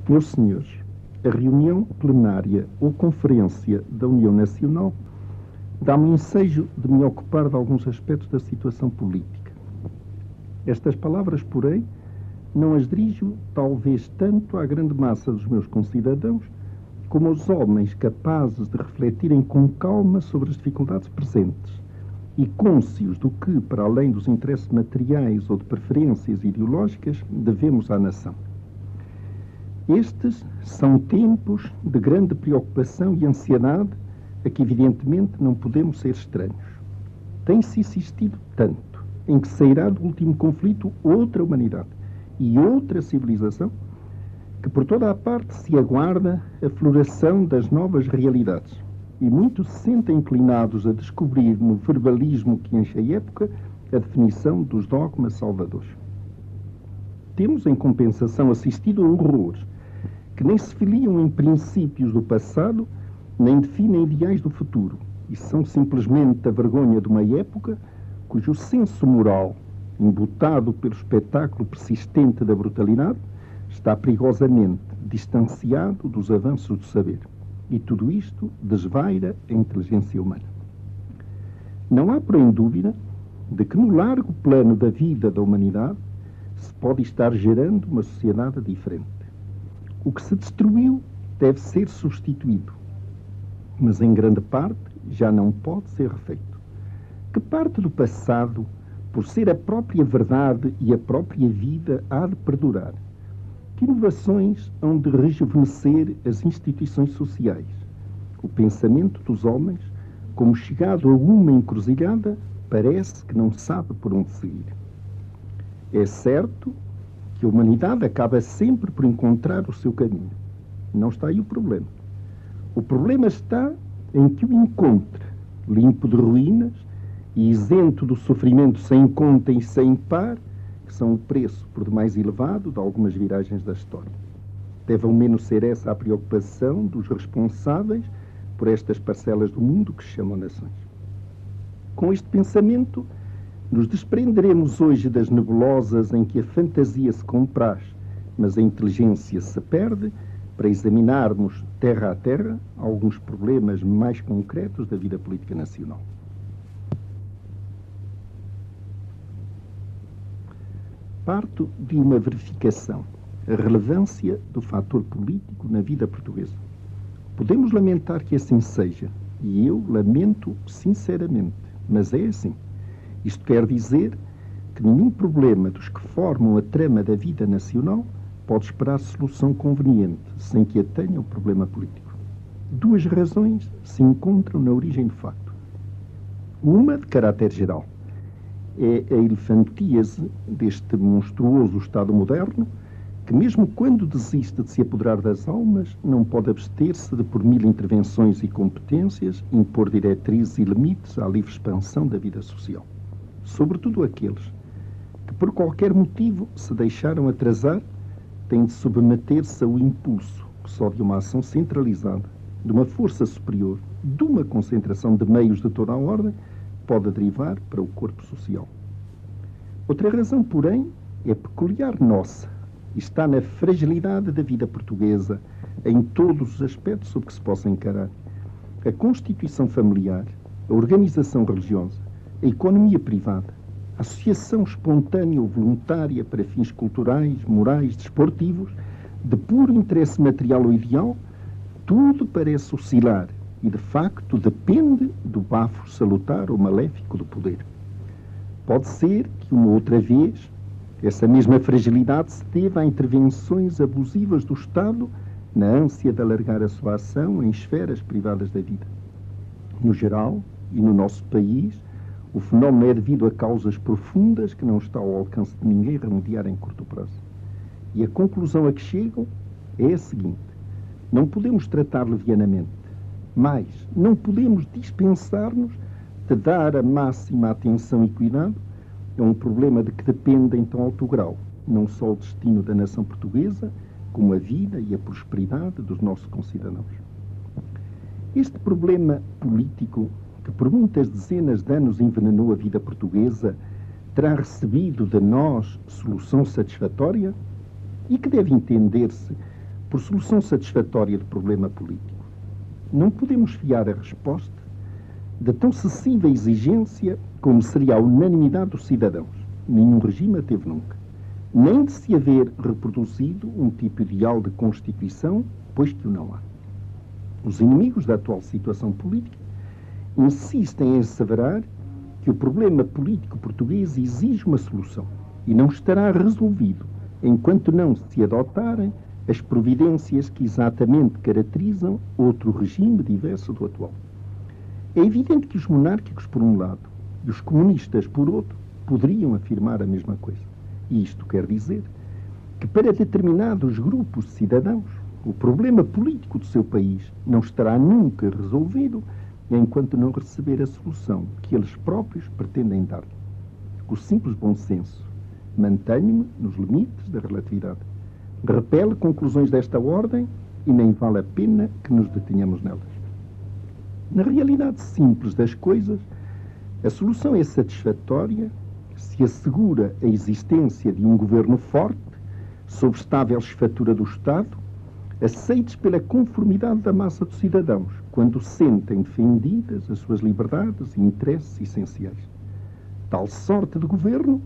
Meus senhores, a reunião plenária ou conferência da União Nacional dá-me ensejo de me ocupar de alguns aspectos da situação política. Estas palavras, porém, não as dirijo talvez tanto à grande massa dos meus concidadãos como aos homens capazes de refletirem com calma sobre as dificuldades presentes e cônscios do que, para além dos interesses materiais ou de preferências ideológicas, devemos à nação. Estes são tempos de grande preocupação e ansiedade a que, evidentemente, não podemos ser estranhos. Tem-se insistido tanto em que sairá do último conflito outra humanidade e outra civilização, que por toda a parte se aguarda a floração das novas realidades. E muitos se sentem inclinados a descobrir no verbalismo que enche a época a definição dos dogmas salvadores. Temos, em compensação, assistido a horrores que nem se filiam em princípios do passado, nem definem ideais do futuro, e são simplesmente a vergonha de uma época cujo senso moral, embutado pelo espetáculo persistente da brutalidade, está perigosamente distanciado dos avanços do saber. E tudo isto desvaira a inteligência humana. Não há, porém, dúvida de que no largo plano da vida da humanidade se pode estar gerando uma sociedade diferente. O que se destruiu deve ser substituído, mas em grande parte já não pode ser refeito. Que parte do passado, por ser a própria verdade e a própria vida, há de perdurar? Que inovações hão de rejuvenescer as instituições sociais? O pensamento dos homens, como chegado a uma encruzilhada, parece que não sabe por onde seguir. É certo que a humanidade acaba sempre por encontrar o seu caminho. Não está aí o problema. O problema está em que o encontre, limpo de ruínas e isento do sofrimento sem conta e sem par, que são o preço por demais elevado de algumas viragens da história. Deve ao menos ser essa a preocupação dos responsáveis por estas parcelas do mundo que se chamam nações. Com este pensamento, nos desprenderemos hoje das nebulosas em que a fantasia se compraz, mas a inteligência se perde, para examinarmos terra a terra alguns problemas mais concretos da vida política nacional. Parto de uma verificação, a relevância do fator político na vida portuguesa. Podemos lamentar que assim seja, e eu lamento sinceramente, mas é assim. Isto quer dizer que nenhum problema dos que formam a trama da vida nacional pode esperar solução conveniente sem que a tenha o problema político. Duas razões se encontram na origem do facto. Uma, de caráter geral, é a elefantíase deste monstruoso Estado moderno que, mesmo quando desiste de se apoderar das almas, não pode abster-se de, por mil intervenções e competências, impor diretrizes e limites à livre expansão da vida social. Sobretudo aqueles que, por qualquer motivo, se deixaram atrasar, têm de submeter-se ao impulso que só de uma ação centralizada, de uma força superior, de uma concentração de meios de toda a ordem, pode derivar para o corpo social. Outra razão, porém, é peculiar nossa e está na fragilidade da vida portuguesa em todos os aspectos sobre que se possa encarar. A constituição familiar, a organização religiosa, a economia privada, a associação espontânea ou voluntária para fins culturais, morais, desportivos, de puro interesse material ou ideal, tudo parece oscilar e, de facto, depende do bafo salutar ou maléfico do poder. Pode ser que, uma outra vez, essa mesma fragilidade se deva a intervenções abusivas do Estado na ânsia de alargar a sua ação em esferas privadas da vida. No geral, e no nosso país, o fenómeno é devido a causas profundas que não está ao alcance de ninguém remediar em curto prazo. E a conclusão a que chegam é a seguinte: não podemos tratar levianamente, mas não podemos dispensar-nos de dar a máxima atenção e cuidado a um problema de que depende em tão alto grau não só o destino da nação portuguesa, como a vida e a prosperidade dos nossos concidadãos. Este problema político, que por muitas dezenas de anos envenenou a vida portuguesa, terá recebido de nós solução satisfatória e que deve entender-se por solução satisfatória do problema político. Não podemos fiar a resposta de tão excessiva exigência como seria a unanimidade dos cidadãos. Nenhum regime a teve nunca. Nem de se haver reproduzido um tipo ideal de Constituição, pois que o não há. Os inimigos da atual situação política insistem em asseverar que o problema político português exige uma solução e não estará resolvido enquanto não se adotarem as providências que exatamente caracterizam outro regime diverso do atual. É evidente que os monárquicos, por um lado, e os comunistas, por outro, poderiam afirmar a mesma coisa. E isto quer dizer que para determinados grupos de cidadãos, o problema político do seu país não estará nunca resolvido enquanto não receber a solução que eles próprios pretendem dar. O simples bom senso mantém-me nos limites da relatividade. Repele conclusões desta ordem e nem vale a pena que nos detenhamos nelas. Na realidade simples das coisas, a solução é satisfatória se assegura a existência de um governo forte, sob estável esfatura do Estado, aceites pela conformidade da massa dos cidadãos, quando sentem defendidas as suas liberdades e interesses essenciais. Tal sorte de governo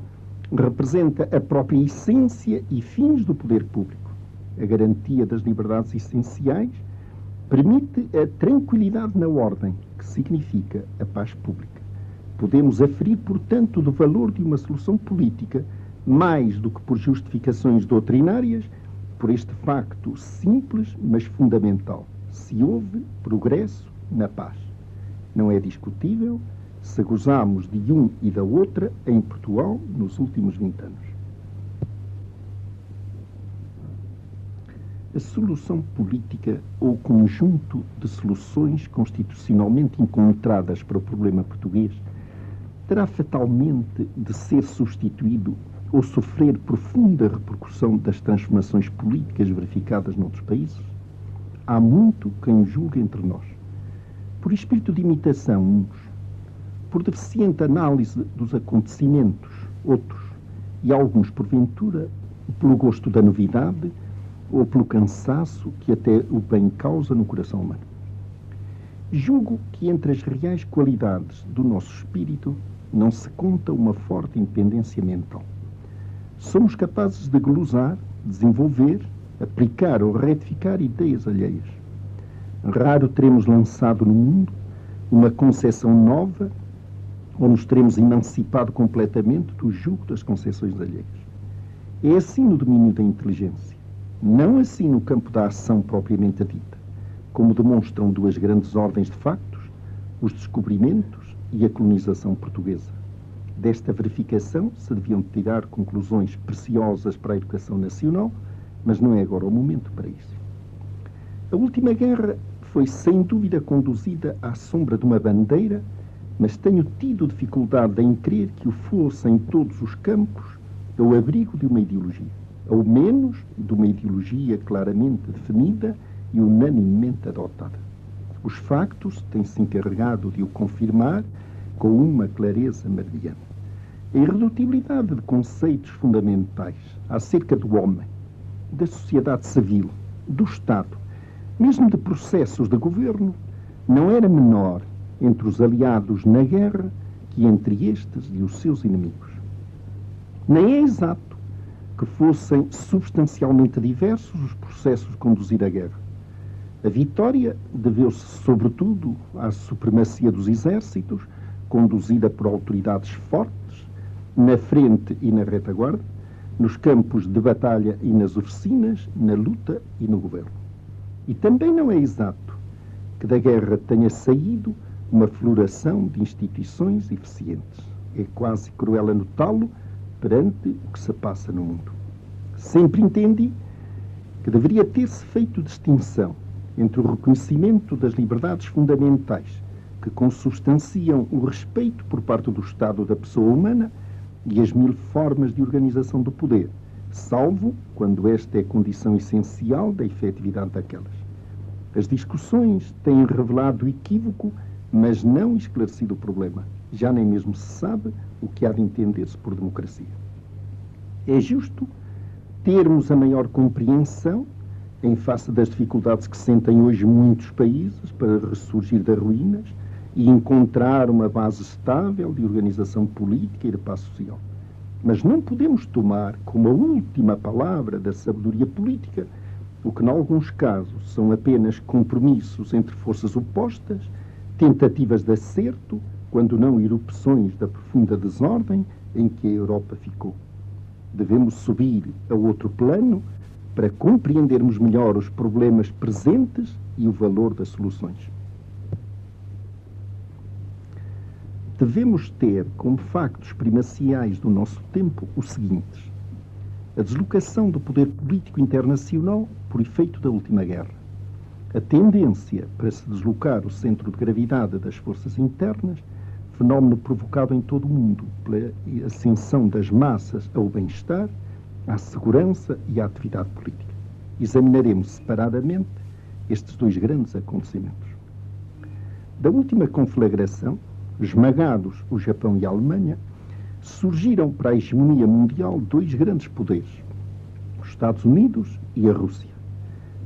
representa a própria essência e fins do poder público. A garantia das liberdades essenciais permite a tranquilidade na ordem, que significa a paz pública. Podemos aferir, portanto, do valor de uma solução política, mais do que por justificações doutrinárias, por este facto simples, mas fundamental. Se houve progresso na paz. Não é discutível se gozamos de um e da outra em Portugal nos últimos 20 anos. A solução política ou conjunto de soluções constitucionalmente encontradas para o problema português terá fatalmente de ser substituído ou sofrer profunda repercussão das transformações políticas verificadas noutros países? Há muito quem julgue entre nós, por espírito de imitação uns, por deficiente análise dos acontecimentos outros, e alguns, porventura, pelo gosto da novidade ou pelo cansaço que até o bem causa no coração humano. Julgo que entre as reais qualidades do nosso espírito não se conta uma forte independência mental. Somos capazes de glosar, desenvolver, aplicar ou retificar ideias alheias. Raro teremos lançado no mundo uma concepção nova ou nos teremos emancipado completamente do jugo das concepções alheias. É assim no domínio da inteligência, não assim no campo da ação propriamente dita, como demonstram duas grandes ordens de factos, os descobrimentos e a colonização portuguesa. Desta verificação se deviam tirar conclusões preciosas para a educação nacional, mas não é agora o momento para isso. A última guerra foi sem dúvida conduzida à sombra de uma bandeira, mas tenho tido dificuldade em crer que o fosse em todos os campos ao abrigo de uma ideologia, ou menos de uma ideologia claramente definida e unanimemente adotada. Os factos têm-se encarregado de o confirmar com uma clareza meridiana. A irredutibilidade de conceitos fundamentais acerca do homem, da sociedade civil, do Estado, mesmo de processos de governo, não era menor entre os aliados na guerra que entre estes e os seus inimigos. Nem é exato que fossem substancialmente diversos os processos de conduzir a guerra. A vitória deveu-se, sobretudo, à supremacia dos exércitos, conduzida por autoridades fortes, na frente e na retaguarda, nos campos de batalha e nas oficinas, na luta e no governo. E também não é exato que da guerra tenha saído uma floração de instituições eficientes. É quase cruel anotá-lo perante o que se passa no mundo. Sempre entendi que deveria ter-se feito distinção entre o reconhecimento das liberdades fundamentais que consubstanciam o respeito por parte do Estado da pessoa humana e as mil formas de organização do poder, salvo quando esta é condição essencial da efetividade daquelas. As discussões têm revelado o equívoco, mas não esclarecido o problema. Já nem mesmo se sabe o que há de entender-se por democracia. É justo termos a maior compreensão em face das dificuldades que sentem hoje muitos países para ressurgir das ruínas e encontrar uma base estável de organização política e de paz social. Mas não podemos tomar como a última palavra da sabedoria política o que, em alguns casos, são apenas compromissos entre forças opostas, tentativas de acerto, quando não erupções da profunda desordem em que a Europa ficou. Devemos subir a outro plano para compreendermos melhor os problemas presentes e o valor das soluções. Devemos ter como factos primaciais do nosso tempo os seguintes: a deslocação do poder político internacional por efeito da última guerra, a tendência para se deslocar o centro de gravidade das forças internas, fenómeno provocado em todo o mundo pela ascensão das massas ao bem-estar, à segurança e à atividade política. Examinaremos separadamente estes dois grandes acontecimentos. Da última conflagração, esmagados o Japão e a Alemanha, surgiram para a hegemonia mundial dois grandes poderes, os Estados Unidos e a Rússia.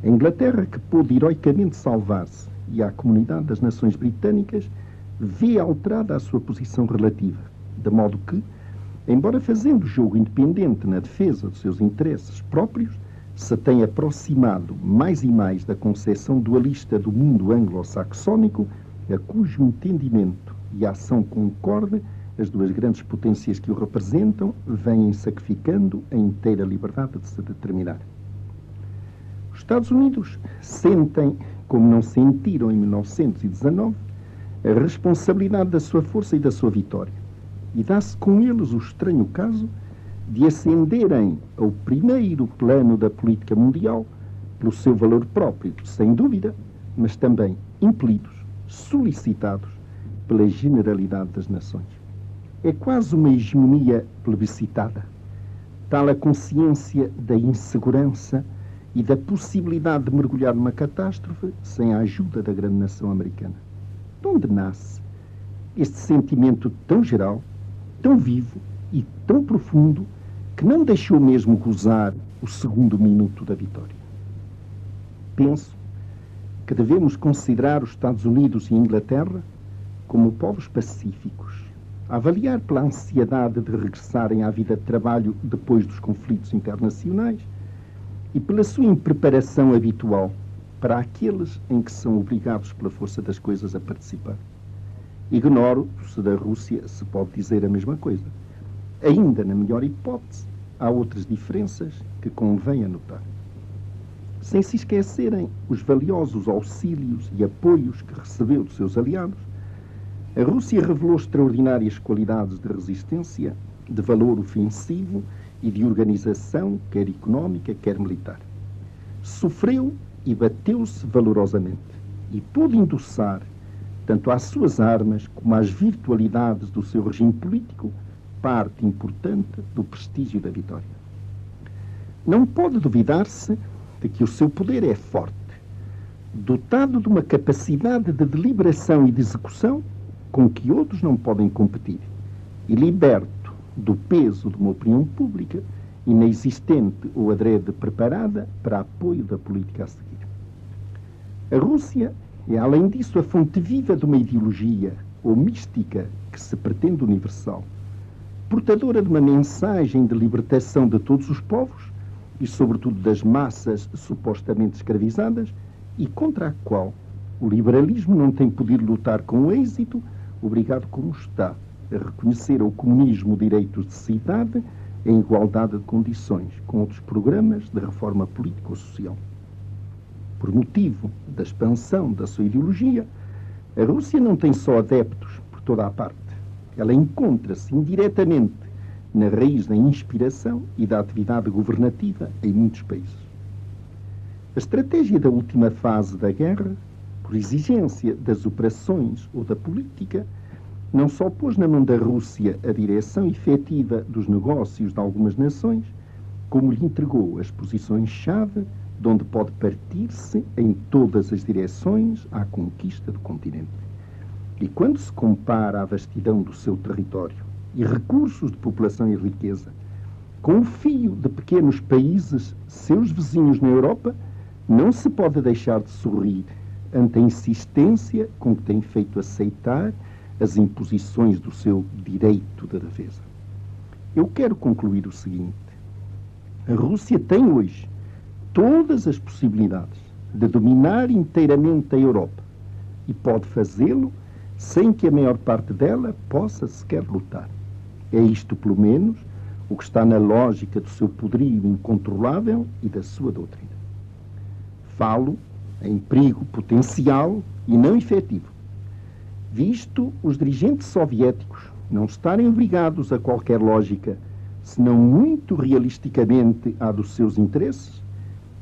A Inglaterra, que pôde heroicamente salvar-se, e a comunidade das nações britânicas vê alterada a sua posição relativa, de modo que, embora fazendo jogo independente na defesa dos seus interesses próprios, se tem aproximado mais e mais da concepção dualista do mundo anglo-saxónico, a cujo entendimento e ação concorde as duas grandes potências que o representam vêm sacrificando a inteira liberdade de se determinar. Os Estados Unidos sentem, como não sentiram em 1919, a responsabilidade da sua força e da sua vitória. E dá-se com eles o estranho caso de ascenderem ao primeiro plano da política mundial pelo seu valor próprio, sem dúvida, mas também impelidos, solicitados pela generalidade das nações. É quase uma hegemonia plebiscitada, tal a consciência da insegurança e da possibilidade de mergulhar numa catástrofe sem a ajuda da grande nação americana. De onde nasce este sentimento tão geral, tão vivo e tão profundo que não deixou mesmo gozar o segundo minuto da vitória? Penso que devemos considerar os Estados Unidos e a Inglaterra como povos pacíficos, a avaliar pela ansiedade de regressarem à vida de trabalho depois dos conflitos internacionais e pela sua impreparação habitual para aqueles em que são obrigados pela força das coisas a participar. Ignoro se da Rússia se pode dizer a mesma coisa. Ainda, na melhor hipótese, há outras diferenças que convém anotar. Sem se esquecerem os valiosos auxílios e apoios que recebeu dos seus aliados, a Rússia revelou extraordinárias qualidades de resistência, de valor ofensivo e de organização, quer económica, quer militar. Sofreu e bateu-se valorosamente e pôde endossar, tanto às suas armas como às virtualidades do seu regime político, parte importante do prestígio da vitória. Não pode duvidar-se de que o seu poder é forte, dotado de uma capacidade de deliberação e de execução com que outros não podem competir, e liberto do peso de uma opinião pública inexistente ou adrede preparada para apoio da política a seguir. A Rússia é, além disso, a fonte viva de uma ideologia ou mística que se pretende universal, portadora de uma mensagem de libertação de todos os povos e, sobretudo, das massas supostamente escravizadas, e contra a qual o liberalismo não tem podido lutar com êxito, obrigado como está a reconhecer ao comunismo direitos de cidade em igualdade de condições com outros programas de reforma político-social. Por motivo da expansão da sua ideologia, a Rússia não tem só adeptos por toda a parte. Ela encontra-se indiretamente na raiz da inspiração e da atividade governativa em muitos países. A estratégia da última fase da guerra, por exigência das operações ou da política, não só pôs na mão da Rússia a direção efetiva dos negócios de algumas nações, como lhe entregou as posições-chave de onde pode partir-se em todas as direções à conquista do continente. E quando se compara a vastidão do seu território e recursos de população e riqueza com o fio de pequenos países, seus vizinhos na Europa, Não se pode deixar de sorrir ante a insistência com que tem feito aceitar as imposições do seu direito de defesa. Eu quero concluir o seguinte. A Rússia tem hoje todas as possibilidades de dominar inteiramente a Europa e pode fazê-lo sem que a maior parte dela possa sequer lutar. É isto, pelo menos, o que está na lógica do seu poderio incontrolável e da sua doutrina. Falo em perigo potencial e não efetivo, visto os dirigentes soviéticos não estarem obrigados a qualquer lógica, senão muito realisticamente à dos seus interesses,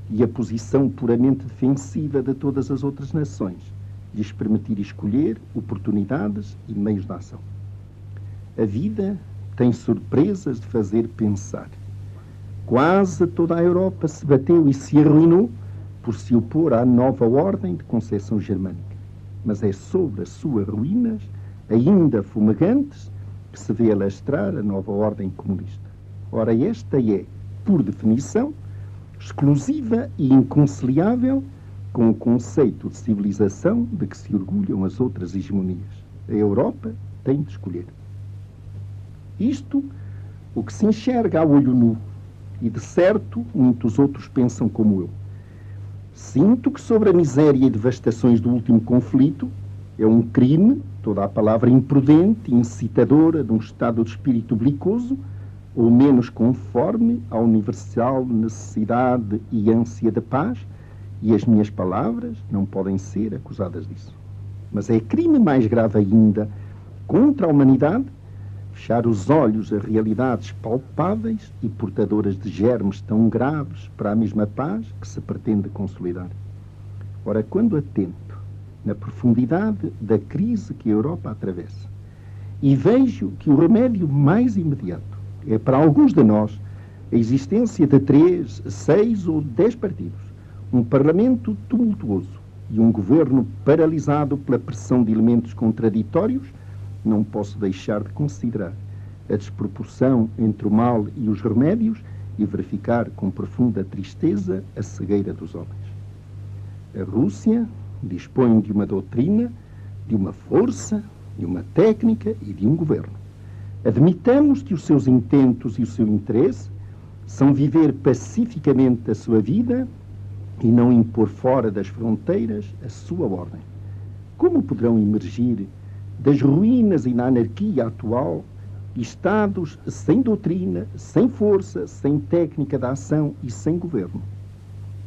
e a posição puramente defensiva de todas as outras nações lhes permitir escolher oportunidades e meios de ação. A vida tem surpresas de fazer pensar. Quase toda a Europa se bateu e se arruinou por se opor à nova ordem de concepção germânica. Mas é sobre as suas ruínas, ainda fumegantes, que se vê alastrar a nova ordem comunista. Ora, esta é, por definição, exclusiva e inconciliável com o conceito de civilização de que se orgulham as outras hegemonias. A Europa tem de escolher. Isto, o que se enxerga a olho nu, e de certo muitos outros pensam como eu. Sinto que sobre a miséria e devastações do último conflito é um crime, toda a palavra imprudente e incitadora de um estado de espírito belicoso, ou menos conforme à universal necessidade e ânsia de paz, e as minhas palavras não podem ser acusadas disso. Mas é crime mais grave ainda contra a humanidade fechar os olhos a realidades palpáveis e portadoras de germes tão graves para a mesma paz que se pretende consolidar. Ora, quando atento na profundidade da crise que a Europa atravessa e vejo que o remédio mais imediato é para alguns de nós a existência de 3, 6 ou 10 partidos, um parlamento tumultuoso e um governo paralisado pela pressão de elementos contraditórios, não posso deixar de considerar a desproporção entre o mal e os remédios e verificar com profunda tristeza a cegueira dos homens. A Rússia dispõe de uma doutrina, de uma força, de uma técnica e de um governo. Admitamos que os seus intentos e o seu interesse são viver pacificamente a sua vida e não impor fora das fronteiras a sua ordem. Como poderão emergir das ruínas e na anarquia atual estados sem doutrina, sem força, sem técnica de ação e sem governo?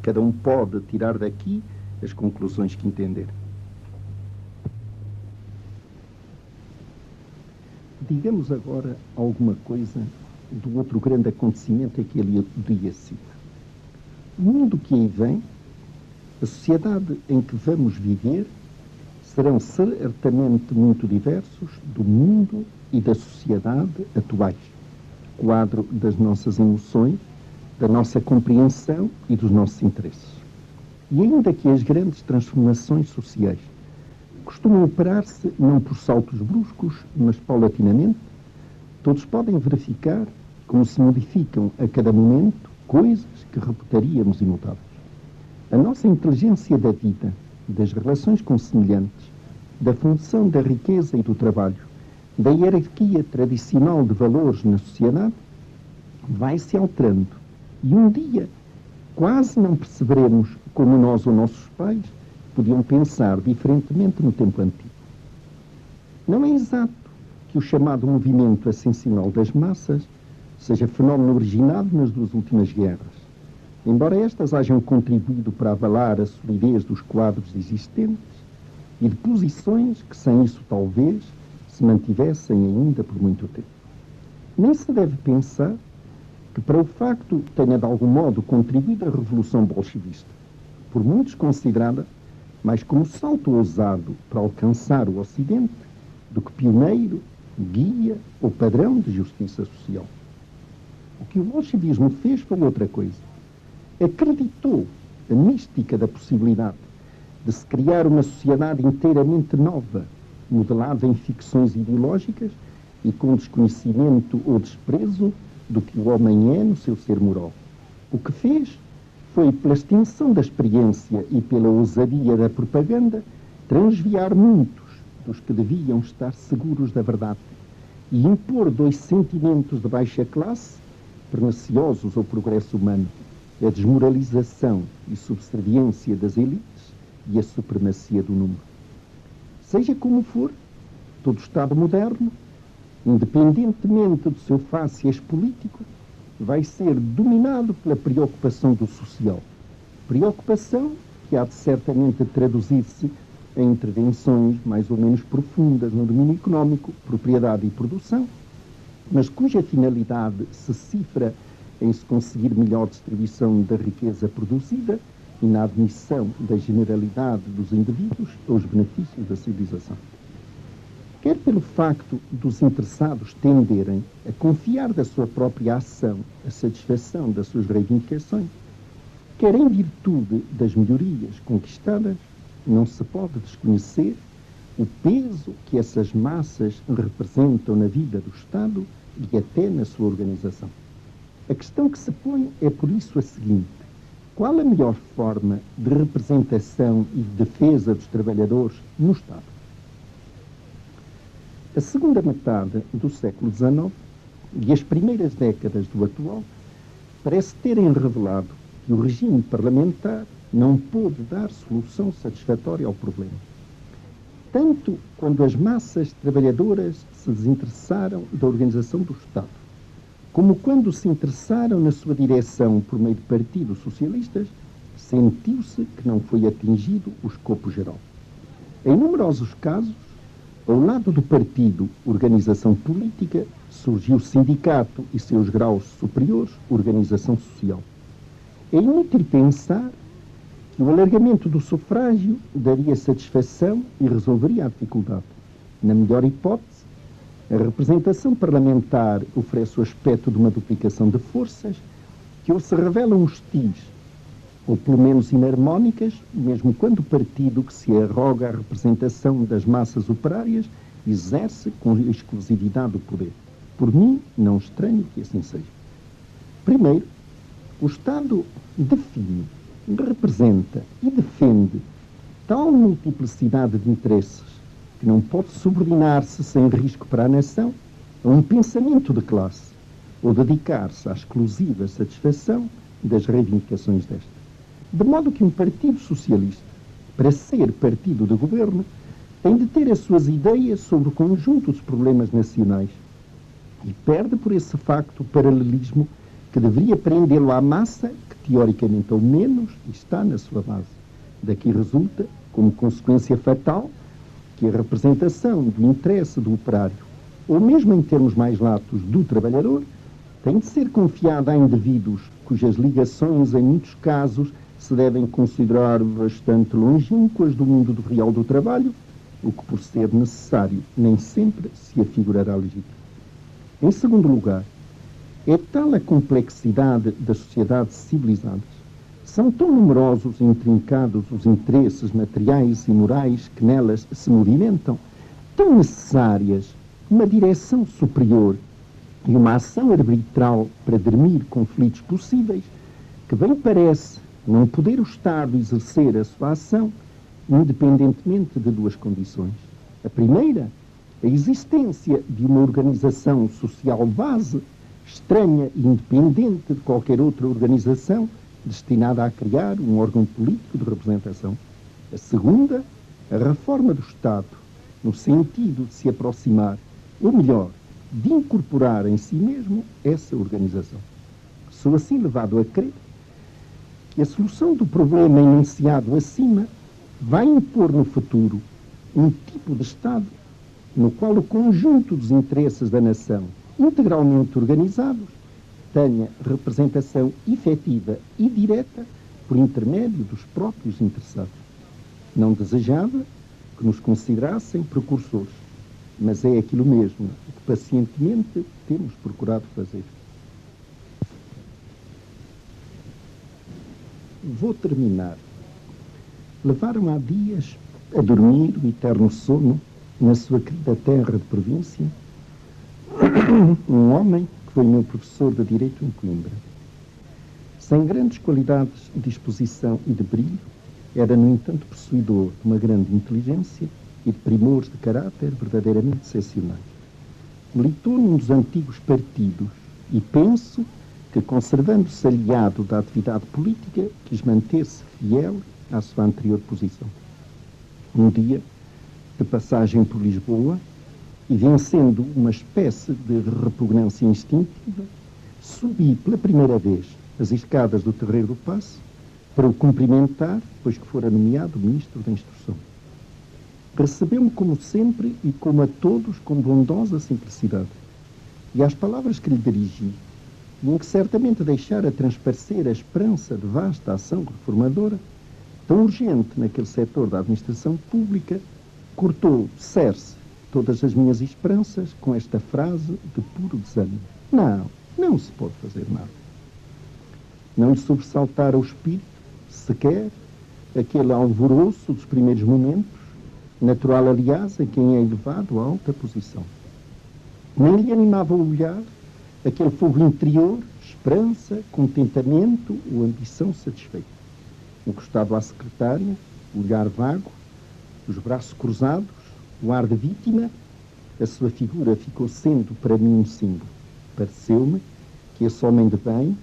Cada um pode tirar daqui as conclusões que entender. Digamos agora alguma coisa do outro grande acontecimento a que ele dia cita. O mundo que aí vem, a sociedade em que vamos viver, serão certamente muito diversos do mundo e da sociedade atuais, quadro das nossas emoções, da nossa compreensão e dos nossos interesses. E ainda que as grandes transformações sociais costumam operar-se não por saltos bruscos, mas paulatinamente, todos podem verificar como se modificam a cada momento coisas que reputaríamos imutáveis. A nossa inteligência da vida, das relações com semelhantes, da função da riqueza e do trabalho, da hierarquia tradicional de valores na sociedade, vai se alterando. E um dia quase não perceberemos como nós ou nossos pais podiam pensar diferentemente no tempo antigo. Não é exato que o chamado movimento ascensional das massas seja fenómeno originado nas 2 últimas guerras, embora estas hajam contribuído para abalar a solidez dos quadros existentes e de posições que sem isso talvez se mantivessem ainda por muito tempo. Nem se deve pensar que para o facto tenha de algum modo contribuído a Revolução Bolchevista, por muitos considerada mais como salto ousado para alcançar o Ocidente do que pioneiro, guia ou padrão de justiça social. O que o bolchevismo fez foi outra coisa. Acreditou a mística da possibilidade de se criar uma sociedade inteiramente nova, modelada em ficções ideológicas e com desconhecimento ou desprezo do que o homem é no seu ser moral. O que fez foi pela extensão da experiência e pela ousadia da propaganda transviar muitos dos que deviam estar seguros da verdade e impor dois sentimentos de baixa classe, perniciosos ao progresso humano: a desmoralização e subserviência das elites e a supremacia do número. Seja como for, todo Estado moderno, independentemente do seu facies político, vai ser dominado pela preocupação do social. Preocupação que há de certamente traduzir-se em intervenções mais ou menos profundas no domínio económico, propriedade e produção, mas cuja finalidade se cifra em se conseguir melhor distribuição da riqueza produzida e na admissão da generalidade dos indivíduos aos benefícios da civilização. Quer pelo facto dos interessados tenderem a confiar da sua própria ação a satisfação das suas reivindicações, quer em virtude das melhorias conquistadas, não se pode desconhecer o peso que essas massas representam na vida do Estado e até na sua organização. A questão que se põe é, por isso, a seguinte: qual a melhor forma de representação e de defesa dos trabalhadores no Estado? A segunda metade do século XIX e as primeiras décadas do atual parece terem revelado que o regime parlamentar não pôde dar solução satisfatória ao problema. Tanto quando as massas trabalhadoras se desinteressaram da organização do Estado, como quando se interessaram na sua direção por meio de partidos socialistas, sentiu-se que não foi atingido o escopo geral. Em numerosos casos, ao lado do partido organização política, surgiu o sindicato e seus graus superiores, organização social. É inútil pensar que o alargamento do sufrágio daria satisfação e resolveria a dificuldade. Na melhor hipótese, a representação parlamentar oferece o aspecto de uma duplicação de forças que ou se revelam hostis, ou pelo menos inarmónicas, mesmo quando o partido que se arroga a representação das massas operárias exerce com exclusividade o poder. Por mim, não estranho que assim seja. Primeiro, o Estado define, representa e defende tal multiplicidade de interesses que não pode subordinar-se sem risco para a nação a um pensamento de classe ou dedicar-se à exclusiva satisfação das reivindicações desta. De modo que um partido socialista, para ser partido de governo, tem de ter as suas ideias sobre o conjunto dos problemas nacionais e perde por esse facto o paralelismo que deveria prendê-lo à massa que, teoricamente ou menos, está na sua base. Daqui resulta, como consequência fatal, que a representação do interesse do operário, ou mesmo em termos mais latos do trabalhador, tem de ser confiada a indivíduos cujas ligações, em muitos casos, se devem considerar bastante longínquas do mundo real do trabalho, o que, por ser necessário, nem sempre se afigurará legítimo. Em segundo lugar, é tal a complexidade das sociedades civilizadas, são tão numerosos e intrincados os interesses materiais e morais que nelas se movimentam, tão necessárias uma direção superior e uma ação arbitral para dirimir conflitos possíveis, que bem parece não poder o Estado exercer a sua ação independentemente de duas condições. A primeira, a existência de uma organização social base, estranha e independente de qualquer outra organização, destinada a criar um órgão político de representação. A segunda, a reforma do Estado, no sentido de se aproximar, ou melhor, de incorporar em si mesmo essa organização. Sou assim levado a crer que a solução do problema enunciado acima vai impor no futuro um tipo de Estado no qual o conjunto dos interesses da nação, integralmente organizados, tenha representação efetiva e direta por intermédio dos próprios interessados. Não desejava que nos considerassem precursores, mas é aquilo mesmo que pacientemente temos procurado fazer. Vou terminar. Levaram há dias a dormir o eterno sono na sua querida terra de província um homem que foi meu professor de Direito em Coimbra. Sem grandes qualidades de exposição e de brilho, era, no entanto, possuidor de uma grande inteligência e de primores de caráter verdadeiramente excepcionais. Militou num dos antigos partidos e penso que, conservando-se aliado da atividade política, quis manter-se fiel à sua anterior posição. Um dia, de passagem por Lisboa, e vencendo uma espécie de repugnância instintiva, subi pela primeira vez as escadas do Terreiro do Paço para o cumprimentar, depois que fora nomeado Ministro da Instrução. Recebeu-me como sempre e como a todos com bondosa simplicidade. E às palavras que lhe dirigi, e em que certamente deixara transparecer a esperança de vasta ação reformadora, tão urgente naquele setor da administração pública, cortou, cerce, todas as minhas esperanças com esta frase de puro desânimo. Não se pode fazer nada. Não lhe sobressaltara o espírito, sequer, aquele alvoroço dos primeiros momentos, natural, aliás, a quem é elevado a alta posição. Nem lhe animava o olhar aquele fogo interior, esperança, contentamento ou ambição satisfeita. Encostado à secretária, o olhar vago, os braços cruzados, o ar de vítima, a sua figura ficou sendo para mim um símbolo. Pareceu-me que esse homem de bem,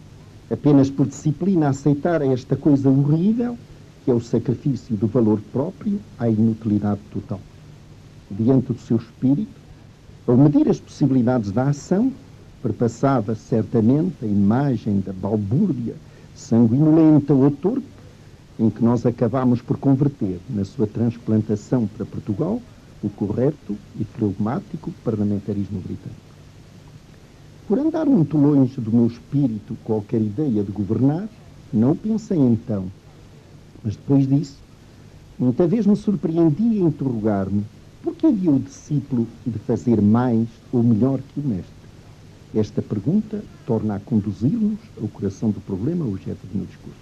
apenas por disciplina, aceitara esta coisa horrível, que é o sacrifício do valor próprio à inutilidade total. Diante do seu espírito, ao medir as possibilidades da ação, perpassava certamente a imagem da balbúrdia sanguinolenta ou torpe, em que nós acabámos por converter, na sua transplantação para Portugal, o correto e flegmático parlamentarismo britânico. Por andar muito longe do meu espírito qualquer ideia de governar, não pensei então, mas depois disso, muita vez me surpreendi a interrogar-me por que havia o discípulo de fazer mais ou melhor que o mestre. Esta pergunta torna a conduzir-nos ao coração do problema objeto do meu discurso.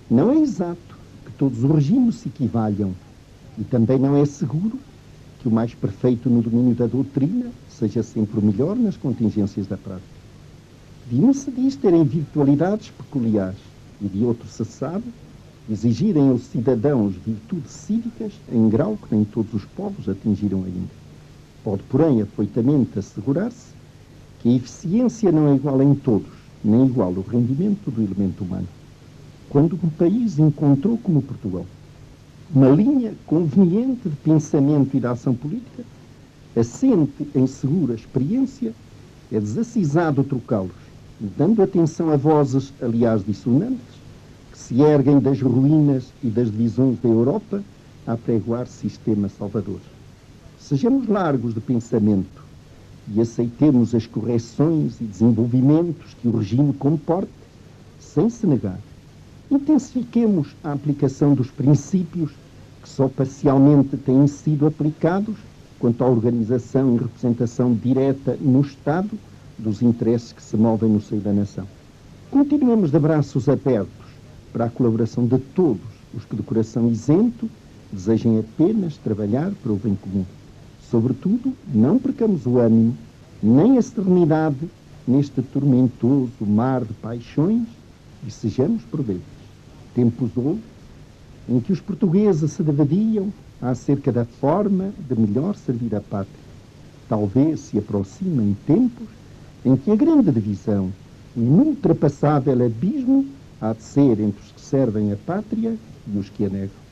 Não é exato que todos os regimes se equivalham e também não é seguro que o mais perfeito no domínio da doutrina seja sempre o melhor nas contingências da prática. De um se diz terem virtualidades peculiares e de outro se sabe exigirem aos cidadãos virtudes cívicas em grau que nem todos os povos atingiram ainda. Pode, porém, afoitamente assegurar-se que a eficiência não é igual em todos, nem igual ao rendimento do elemento humano. Quando um país encontrou, como Portugal, uma linha conveniente de pensamento e de ação política, assente em segura experiência, é desacisado trocá-los, dando atenção a vozes, aliás, dissonantes, que se erguem das ruínas e das divisões da Europa a apregoar sistemas salvadores. Sejamos largos de pensamento e aceitemos as correções e desenvolvimentos que o regime comporte, sem se negar. Intensifiquemos a aplicação dos princípios que só parcialmente têm sido aplicados quanto à organização e representação direta no Estado dos interesses que se movem no seio da nação. Continuemos de braços abertos para a colaboração de todos os que de coração isento desejem apenas trabalhar para o bem comum. Sobretudo, não percamos o ânimo, nem a serenidade neste tormentoso mar de paixões e sejamos prudentes. Tempos houve em que os portugueses se dividiam acerca da forma de melhor servir a pátria. Talvez se aproximem tempos em que a grande divisão, o inultrapassável abismo, há de ser entre os que servem a pátria e os que a negam.